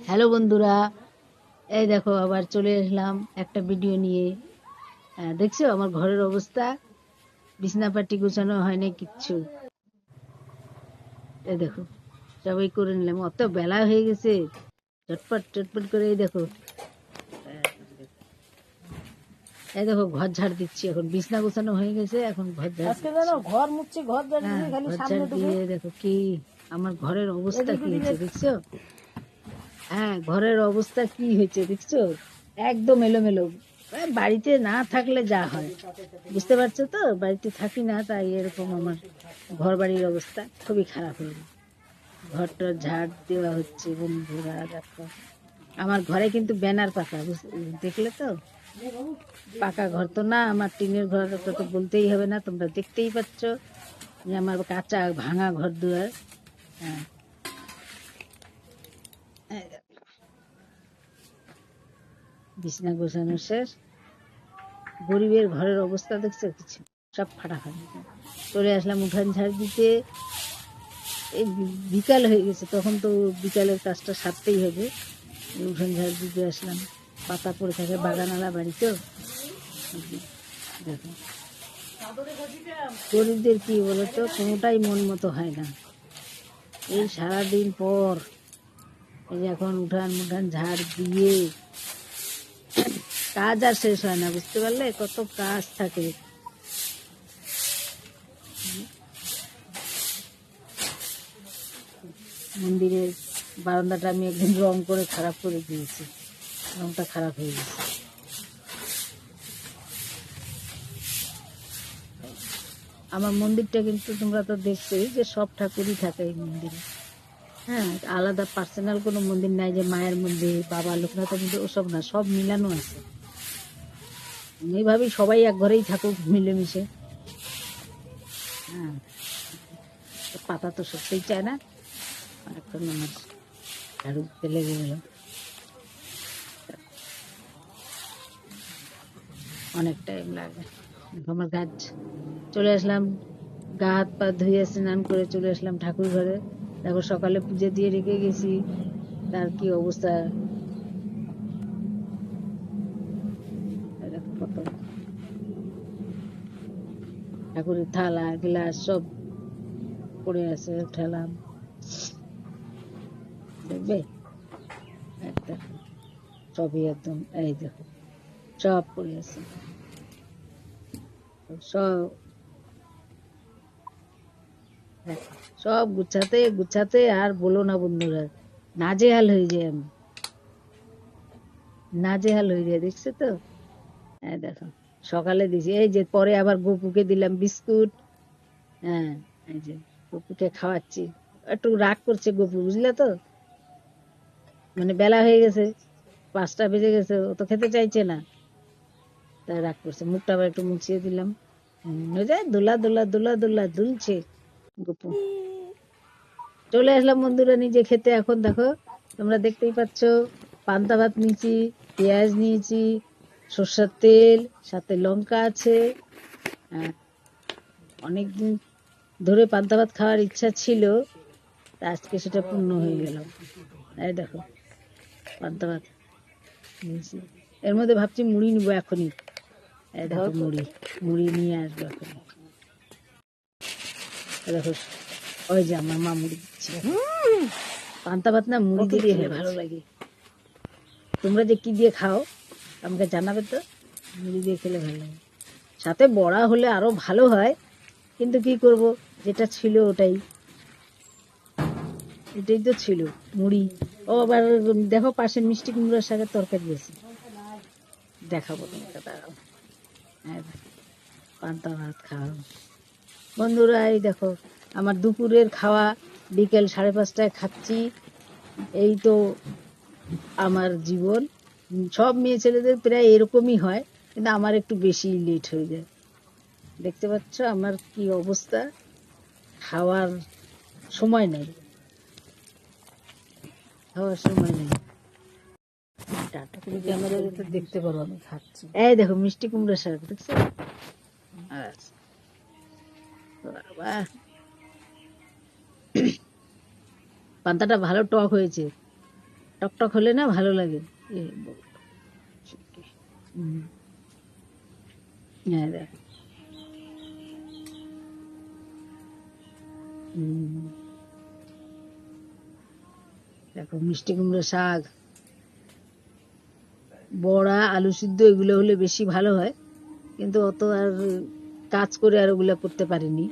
Hello বন্ধুরা, এই দেখো আবার চলে আসলাম একটা ভিডিও নিয়ে। দেখছো আমার ঘরের অবস্থা, বিছনাপাটি গুছানো হয়নি কিচ্ছু। এই দেখো সবাই করে নিলাম, অত বেলা হয়ে গেছে, চটপট চটপট করে। এই দেখো, এই দেখো ঘর ঝাড় দিচ্ছি, এখন বিছনা গোছানো হয়ে গেছে, এখন ঘর ঝাড় দিচ্ছি। ঘর মুছছি, ঘর হ্যাঁ, ঘর ঝাড় দিয়ে দেখো কি আমার ঘরের অবস্থা কি হয়েছে দেখছো। হ্যাঁ, ঘরের অবস্থা কি হয়েছে দেখছো, একদম এলোমেলো। বাড়িতে না থাকলে যা হয় বুঝতে পারছো তো, বাড়িতে থাকি না তাই এরকম আমার ঘর বাড়ির অবস্থা খুবই খারাপ হয়ে যায়। ঘরটা ঝাড় দেওয়া হচ্ছে বন্ধুরা, দেখো আমার ঘরে কিন্তু ব্যানার পাতা, দেখলে তো। পাকা ঘর তো না, আমার টিনের ঘর, ওটা তো বলতেই হবে না, তোমরা দেখতেই পাচ্ছ যে আমার কাঁচা ভাঙা ঘর দুয়ার। হ্যাঁ, বিছনা গোছানো শেষ, গরিবের ঘরের অবস্থা দেখছো, কিছু সব ফাটাফাটি। চলে আসলাম উঠান ঝাড় দিতে, এই বিকাল হয়ে গেছে, তখন তো বিকালের কাজটা সারতেই হবে। উঠান ঝাড় দিতে আসলাম, পাতা পড়ে থাকে, বাগানালা বাড়ি তো। দেখো গরিবদের কি বলতো, কোনোটাই মন মতো হয় না। এই সারাদিন পর এই যে এখন উঠান মুঠান ঝাড় দিয়ে কাজ আর শেষ হয় না, বুঝতে পারলে কত কাজ থাকে। মন্দিরের বারান্দাটা আমি একদিন রং করে খারাপ করে দিয়েছি, রংটা খারাপ হয়ে গেছে। আমার মন্দিরটা কিন্তু তোমরা তো দেখছোই যে সব ঠাকুরই থাকে এই মন্দিরে। হ্যাঁ, আলাদা পার্সোনাল কোনো মন্দির নাই যে মায়ের মন্দির, বাবা লোকনাথের মন্দির, ওসব না, সব মিলানো আছে। আমি ভাবি সবাই এক ঘরেই থাকুক মিলেমিশে। হ্যাঁ, পাতা তো সত্যিই চায় না, এখন আমার ঝাড়ু দিতে লেগে গেল, অনেক টাইম লাগে। আমার গাছ চলে আসলাম, গা হাত পা ধুয়ে স্নান করে চলে আসলাম ঠাকুর ঘরে। দেখো সকালে পুজো দিয়ে রেখে গেছি, তার কি অবস্থা দেখো, কত ঠাকুরের থালা গ্লাস সব পড়ে আছে, উঠালাম। দেখবে একটা সবই একদম, এই দেখো সব পড়ে আছে, সব দেখো, সব গুছাতে গুছাতে আর বলো না বন্ধুরা, নাজেহাল হয়ে যায় আমি, নাজেহাল হয়ে যায়, দেখছো তো। হ্যাঁ দেখো, সকালে দিছি, এই যে পরে আবার গপুকে দিলাম বিস্কুট। হ্যাঁ, এই যে গপুকে খাওয়াচ্ছি, একটু রাগ করছে গপু, বুঝলে তো, মানে বেলা হয়ে গেছে, 5টা বেজে গেছে, ও তো খেতে চাইছে না, তাই রাগ করছে। মুখটা আবার একটু মুছিয়ে দিলাম। ওই যে দোলা দোলা দোলা দোলা দুলছে গপু। চলে আসলাম বন্ধুরা নিজে খেতে। এখন দেখো তোমরা দেখতেই পাচ্ছ, পান্তা ভাত নিয়েছি, পেঁয়াজ নিয়েছি, সর্ষের তেল, সাথে লঙ্কা আছে। অনেকদিন ধরে পান্তা ভাত খাওয়ার ইচ্ছা ছিল, তা আজকে সেটা পূর্ণ হয়ে গেল। এই দেখো পান্তা ভাত নিয়েছি, এর মধ্যে ভাবছি মুড়ি নিবো এখনই। এই দেখো মুড়ি, মুড়ি নিয়ে আসবো এখনই। এই দেখো, ওই যে আমার মা মুড়ি দিচ্ছে। পান্তা ভাত না মুড়ি দিয়ে খেলে ভালো লাগে। তোমরা যে কি দিয়ে খাও আমাকে জানাবে তো, মুড়ি দিয়ে খেলে ভালো লাগে। সাথে বড়া হলে আরো ভালো হয়, কিন্তু কি করব, যেটা ছিল ওটাই, এটাই তো ছিল মুড়ি। ও আবার দেখো পাশে মিষ্টি কুমড়োর শাকের তরকারি আছে, দেখাবো তোমাকে, দাঁড়াও। হ্যাঁ, পান্তা ভাত খাওয়া বন্ধুরা, এই দেখো আমার দুপুরের খাওয়া, বিকেল 5:30টায় খাচ্ছি। এই তো আমার জীবন, সব মেয়ে ছেলেদের প্রায় এরকমই হয়, কিন্তু আমার একটু বেশি লেট হয়ে যায়। দেখতে পাচ্ছ আমার কি অবস্থা, খাওয়ার সময় নেই, খাওয়ার সময় নেই। ক্যামেরাতে তো দেখতে পারো আমি খাচ্ছি। এই দেখো মিষ্টি কুমড়োর শাক দেখছো, আচ্ছা, বাবা, পান্তাটা ভালো টক হয়েছে। টকটক হলে না ভালো লাগে। এ বাবা, হুম, হ্যাঁ দেখো, হুম, দেখো মিষ্টি কুমড়ো শাক, বড়া, আলু সিদ্ধ এগুলো হলে বেশি ভালো হয়, কিন্তু অত আর কাজ করে আর ওগুলা করতে পারিনি।